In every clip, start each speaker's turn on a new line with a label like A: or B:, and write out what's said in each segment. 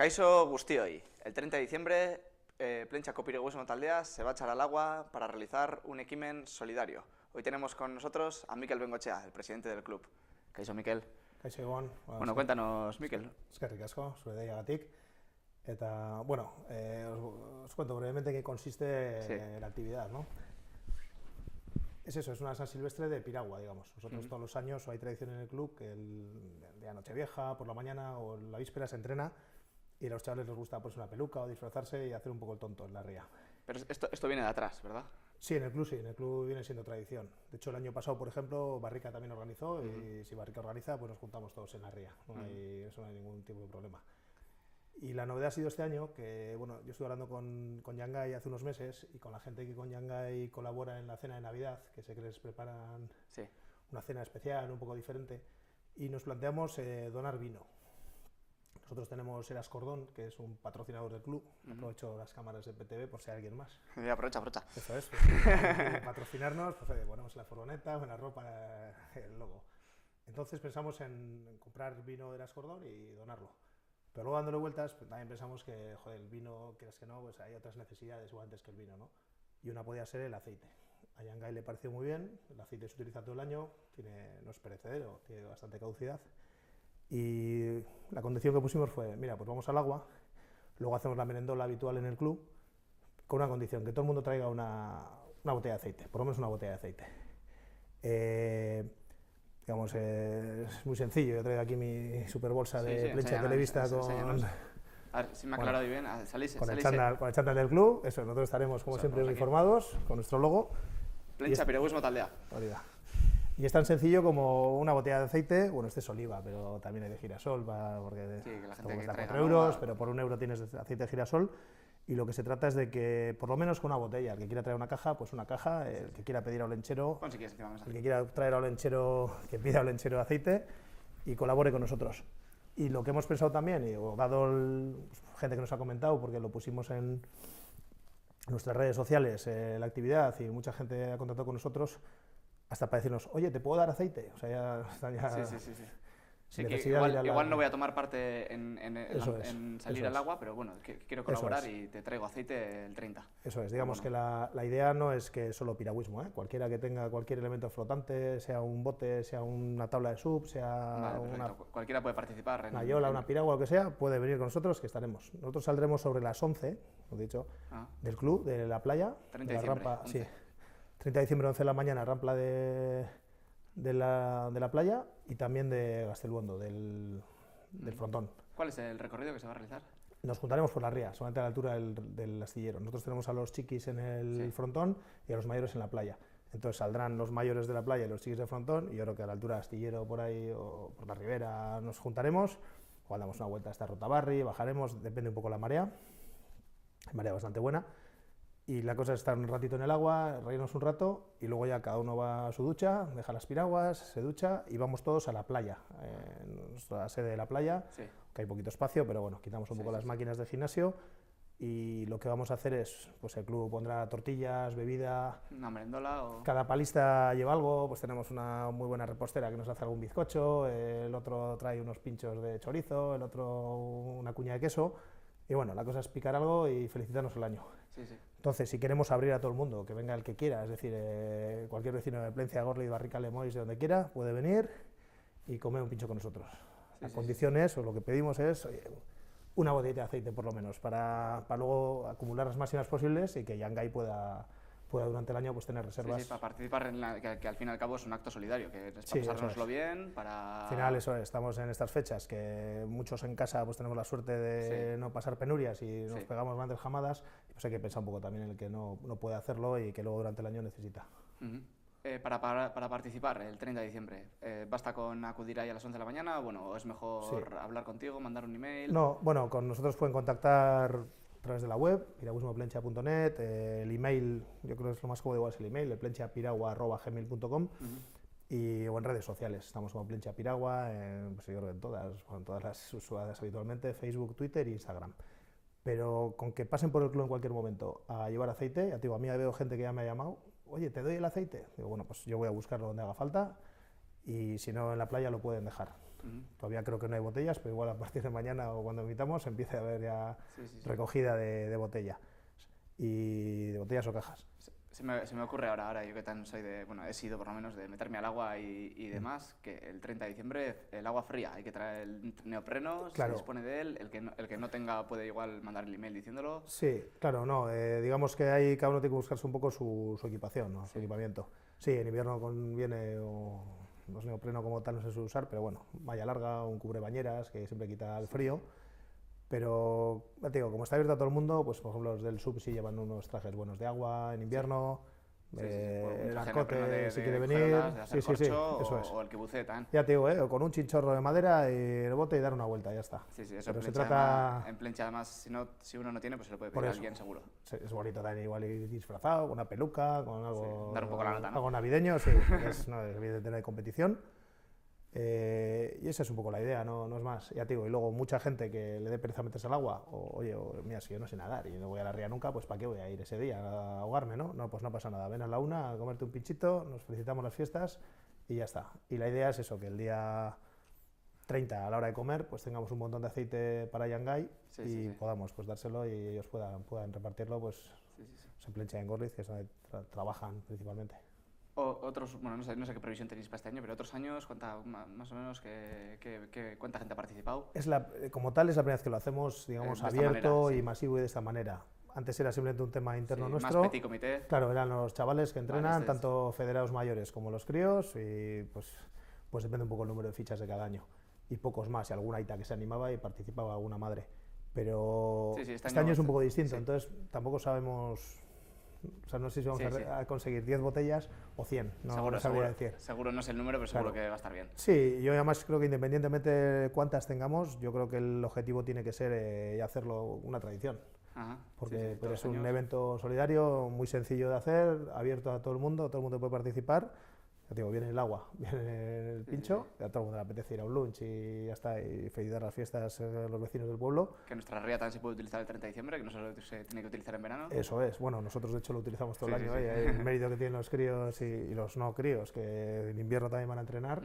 A: Kaixo guztioi, el 30 de diciembre Plentsako Piragüismo Taldea se va a echar al agua para realizar un equimen solidario. Hoy tenemos con nosotros a Mikel Bengochea, el presidente del club. Kaixo, Mikel.
B: Kaixo, Egon.
A: Bueno, cuéntanos, Mikel.
B: Eskerrik asko, zure deiagatik. Eta, bueno, os cuento brevemente en qué consiste la actividad, ¿no? Es eso, es una San Silvestre de piragua, digamos. Nosotros todos los años, o hay tradición en el club, que el día de Nochevieja, por la mañana o la víspera se entrena y a los chavales les gusta ponerse una peluca o disfrazarse y hacer un poco el tonto en la ría.
A: Pero esto viene de atrás, ¿verdad?
B: Sí, en el club viene siendo tradición. De hecho, el año pasado, por ejemplo, Barrica también organizó y si Barrica organiza, pues nos juntamos todos en la ría. Eso no hay ningún tipo de problema. Y la novedad ha sido este año que, bueno, yo estuve hablando con Yangai hace unos meses y con la gente que con Yangai colabora en la cena de Navidad, que sé que les preparan una cena especial, un poco diferente, y nos planteamos donar vino. Nosotros tenemos Eras Cordón, que es un patrocinador del club. Aprovecho las cámaras de PTV por si hay alguien más.
A: Aprovecha.
B: Eso es, patrocinarnos, pues ponemos la furgoneta o en la ropa el logo. Entonces pensamos en comprar vino de Eras Cordón y donarlo. Pero luego dándole vueltas, pues también pensamos que, joder, el vino, quieras que no, pues hay otras necesidades igual antes que el vino, ¿no? Y una podía ser el aceite. A Yangai le pareció muy bien, el aceite se utiliza todo el año, no es perecedero, tiene bastante caducidad. Y la condición que pusimos fue, mira, pues vamos al agua, luego hacemos la merendola habitual en el club, con una condición, que todo el mundo traiga una botella de aceite, por lo menos una botella de aceite. Digamos, es muy sencillo, yo traigo aquí mi super bolsa de Plencha Televista con...
A: A ver, si me ha aclarado bien,
B: con el chándal del club, eso, nosotros estaremos como siempre uniformados, con nuestro logo.
A: Plencha Piragüismo Taldea.
B: Y es tan sencillo como una botella de aceite, bueno, este es oliva, pero también hay de girasol, porque
A: que la gente
B: cuesta 4 euros, pero por 1 euro tienes aceite de girasol. Y lo que se trata es de que, por lo menos con una botella, el que quiera traer una caja, pues una caja, el que quiera pedir a Olenchero, el que quiera traer a Olenchero, que pida a Olenchero aceite y colabore con nosotros. Y lo que hemos pensado también, y dado gente que nos ha comentado, porque lo pusimos en nuestras redes sociales, la actividad, y mucha gente ha contactado con nosotros, hasta para decirnos, oye, ¿te puedo dar aceite? O sea, ya están ya...
A: Sí, que igual no voy a tomar parte en salir al agua, pero bueno, que quiero colaborar y te traigo aceite el 30.
B: Eso es, digamos que la idea no es que solo piragüismo, cualquiera que tenga cualquier elemento flotante, sea un bote, sea una tabla de sub, sea
A: cualquiera puede participar.
B: Una yola, una piragua, lo que sea, puede venir con nosotros, que estaremos. Nosotros saldremos sobre las 11, lo he dicho, del club, de la playa,
A: 30
B: de la rampa, 30 de diciembre, 11 de la mañana, rampa de la playa y también de Gastelbondo, del frontón.
A: ¿Cuál es el recorrido que se va a realizar?
B: Nos juntaremos por la ría, solamente a la altura del astillero. Nosotros tenemos a los chiquis en el frontón y a los mayores en la playa. Entonces saldrán los mayores de la playa y los chiquis del frontón, y yo creo que a la altura del astillero por ahí o por la ribera nos juntaremos, o damos una vuelta a esta Rotabarri, bajaremos, depende un poco la marea, marea bastante buena. Y la cosa es estar un ratito en el agua, reírnos un rato y luego ya cada uno va a su ducha, deja las piraguas, se ducha y vamos todos a la playa, nuestra sede de la playa, que hay poquito espacio, pero bueno, quitamos un poco las máquinas de gimnasio y lo que vamos a hacer es, pues el club pondrá tortillas, bebida,
A: una merendola o...
B: Cada palista lleva algo, pues tenemos una muy buena repostera que nos hace algún bizcocho, el otro trae unos pinchos de chorizo, el otro una cuña de queso. Y bueno, la cosa es picar algo y felicitarnos el año. Entonces, si queremos abrir a todo el mundo, que venga el que quiera, es decir, cualquier vecino de Plencia, Gorli, Barrica, Lemois, de donde quiera, puede venir y comer un pincho con nosotros. La condición es, o lo que pedimos es, una botella de aceite por lo menos, para luego acumular las máximas posibles y que Yangai pueda durante el año pues tener reservas.
A: Para participar que al fin y al cabo es un acto solidario, que es para pasárnoslo bien, para...
B: Al final eso es, estamos en estas fechas, que muchos en casa pues tenemos la suerte de no pasar penurias y nos pegamos grandes jamadas, pues hay que pensar un poco también en el que no puede hacerlo y que luego durante el año necesita.
A: Para participar el 30 de diciembre, ¿basta con acudir ahí a las 11 de la mañana? Bueno, ¿o es mejor hablar contigo, mandar un email?
B: No, bueno, con nosotros pueden contactar a través de la web, piragüismoplencha.net, el email, yo creo que es lo más cómodo igual es el email, plenchapiragua@gmail.com o en redes sociales, estamos como Plencha Piragua, pues yo creo que en todas las usuarias habitualmente, Facebook, Twitter e Instagram. Pero con que pasen por el club en cualquier momento a llevar aceite, ya te digo, a mí veo gente que ya me ha llamado, oye, ¿te doy el aceite? Digo, bueno, pues yo voy a buscarlo donde haga falta y si no en la playa lo pueden dejar. Todavía creo que no hay botellas, pero igual a partir de mañana o cuando invitamos empieza a haber ya recogida de botella. Y de botellas o cajas.
A: Se me ocurre ahora yo que tan soy bueno, he sido por lo menos de meterme al agua y demás, que el 30 de diciembre el agua fría, hay que traer el neopreno,
B: claro.
A: Se dispone de él, el que no tenga puede igual mandar el email diciéndolo.
B: Sí, claro, no, digamos que ahí cada uno tiene que buscarse un poco su equipación, ¿no? Su equipamiento. Sí, en invierno conviene los neopreno como tal no se suele usar, pero bueno, malla larga, un cubre bañeras que siempre quita el frío. Pero, ya te digo, como está abierto a todo el mundo, pues por ejemplo los del sub sí llevan unos trajes buenos de agua en invierno, el arcote si quiere venir, eso es.
A: O el que bucee tan.
B: Ya te digo, o con un chinchorro de madera y el bote y dar una vuelta, ya está.
A: Sí, eso
B: pero
A: en
B: se
A: Plencha,
B: trata...
A: en Plencha además, si uno no tiene, pues se lo puede pedir a alguien seguro.
B: Es bonito también igual ir disfrazado, con una peluca, con algo,
A: dar un poco la nota, ¿no?
B: Algo navideño, sí, evidentemente no hay competición. Y esa es un poco la idea, no es más. Ya te digo, y luego mucha gente que le dé pereza meterse al agua, mira, si yo no sé nadar y no voy a la ría nunca, pues ¿para qué voy a ir ese día a ahogarme, no? No, pues no pasa nada, ven a la una a comerte un pinchito, nos felicitamos las fiestas y ya está. Y la idea es eso, que el día 30 a la hora de comer, pues tengamos un montón de aceite para Yangay y podamos pues dárselo y ellos puedan repartirlo, pues se Plencha en Gorliz, que es donde trabajan principalmente.
A: Otros, bueno, no sé qué previsión tenéis para este año, pero otros años, más o menos, ¿cuánta gente ha participado?
B: Como tal, es la primera vez que lo hacemos, digamos, abierto y masivo y de esta manera. Antes era simplemente un tema interno nuestro.
A: Más petit comité.
B: Claro, eran los chavales que entrenan, tanto federados mayores como los críos, y pues depende un poco el número de fichas de cada año. Y pocos más, y alguna aita que se animaba y participaba alguna madre. Pero este año es un poco distinto, entonces tampoco sabemos... O sea, no sé si vamos a conseguir 10 botellas o 100, no sabría decir.
A: Seguro no es el número, pero seguro que va a estar bien.
B: Sí, yo además creo que independientemente de cuántas tengamos, yo creo que el objetivo tiene que ser hacerlo una tradición. Porque es un evento solidario, muy sencillo de hacer, abierto a todo el mundo puede participar. Ya digo, viene el agua, viene el pincho, y a todo el mundo le apetece ir a un lunch y ya está, y felicitar las fiestas a los vecinos del pueblo.
A: Que nuestra ría también se puede utilizar el 30 de diciembre, que no solo se tiene que utilizar en verano.
B: Eso es, bueno, nosotros de hecho lo utilizamos todo el año, el mérito que tienen los críos y los no críos, que en invierno también van a entrenar.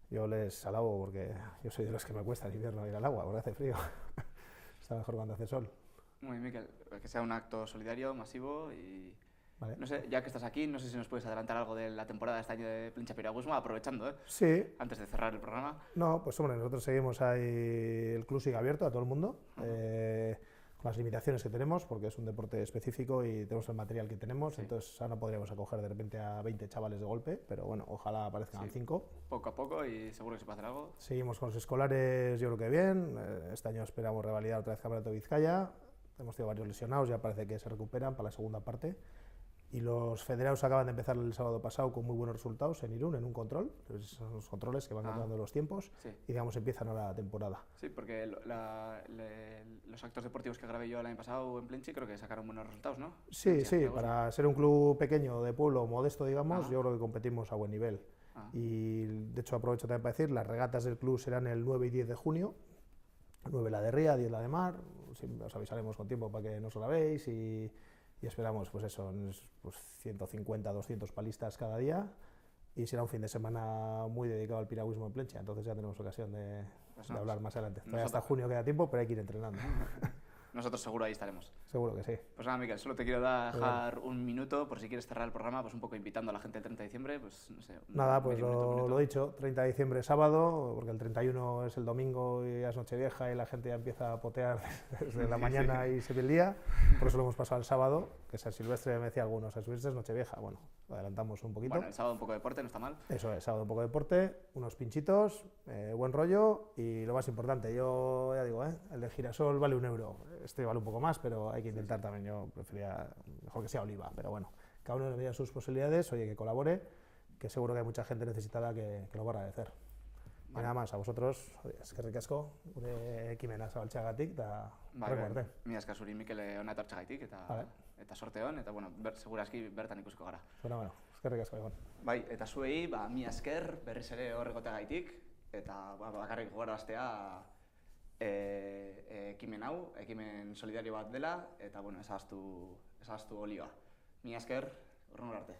B: Yo les alabo porque yo soy de los que me cuesta en invierno ir al agua, porque hace frío. Está mejor cuando hace sol.
A: Muy bien, Miquel, que sea un acto solidario, masivo y...
B: Vale.
A: No sé, ya que estás aquí, no sé si nos puedes adelantar algo de la temporada de este año de Plencha Piragüismo, aprovechando,
B: Sí.
A: Antes de cerrar el programa.
B: No, pues hombre, nosotros seguimos ahí, el club sigue abierto a todo el mundo, con las limitaciones que tenemos, porque es un deporte específico y tenemos el material que tenemos, entonces ahora no podríamos acoger de repente a 20 chavales de golpe, pero bueno, ojalá aparezcan 5.
A: Poco a poco y seguro que se puede hacer algo.
B: Seguimos con los escolares, yo creo que bien, este año esperamos revalidar otra vez Campeonato de Vizcaya, hemos tenido varios lesionados, ya parece que se recuperan para la segunda parte. Y los federados acaban de empezar el sábado pasado con muy buenos resultados en Irún, en un control. Son los controles que van controlando los tiempos y digamos empiezan ahora la temporada. Sí,
A: porque los actos deportivos que grabé yo el año pasado en Plenchi creo que sacaron buenos resultados, ¿no?
B: Sí, para ser un club pequeño, de pueblo, modesto, digamos, yo creo que competimos a buen nivel. Y de hecho aprovecho también para decir, las regatas del club serán el 9 y 10 de junio. 9 la de ría, 10 la de mar. Os avisaremos con tiempo para que no os la veis y esperamos pues eso, pues 150, 200 palistas cada día y será un fin de semana muy dedicado al piragüismo en Plencha, entonces ya tenemos ocasión de hablar más adelante. Hasta junio queda tiempo, pero hay que ir entrenando.
A: Nosotros seguro ahí estaremos.
B: Seguro que sí.
A: Pues nada, Miquel, solo te quiero dejar un minuto por si quieres cerrar el programa, pues un poco invitando a la gente el 30 de diciembre, pues no sé.
B: Nada, pues lo dicho, 30 de diciembre sábado, porque el 31 es el domingo y ya es Nochevieja y la gente ya empieza a potear desde la mañana y se ve el día, por eso lo hemos pasado al sábado, que San Silvestre, me decía algunos, San Silvestre es Nochevieja, bueno, lo adelantamos un poquito.
A: Bueno, el sábado un poco de deporte, no está mal.
B: Eso es, sábado un poco de deporte, unos pinchitos, buen rollo y lo más importante, yo ya digo, el de girasol vale €1. Este vale un poco más, pero hay que intentar también. Yo prefería mejor que sea oliva, pero bueno, cada uno tenía sus posibilidades, oye, que colabore, que seguro que hay mucha gente necesitada que lo va a agradecer. Y nada más, a vosotros, eskerrik asko, gure ekimena zabaltzeagatik, eta horreko arte.
A: Mila esker zuri, Mikel, hona etortzeagatik, eta sorte hon, eta bueno, segurazki bertan ikusiko gara.
B: Bueno, eskerrik asko, egon.
A: Bai, eta zuei, mila esker, berriz ere horrekoteagaitik, eta bakarrik gogoraraztea ekimen hau, ekimen solidario bat dela, eta bueno, ezagaztu olioa. Mila esker, hurrengora arte.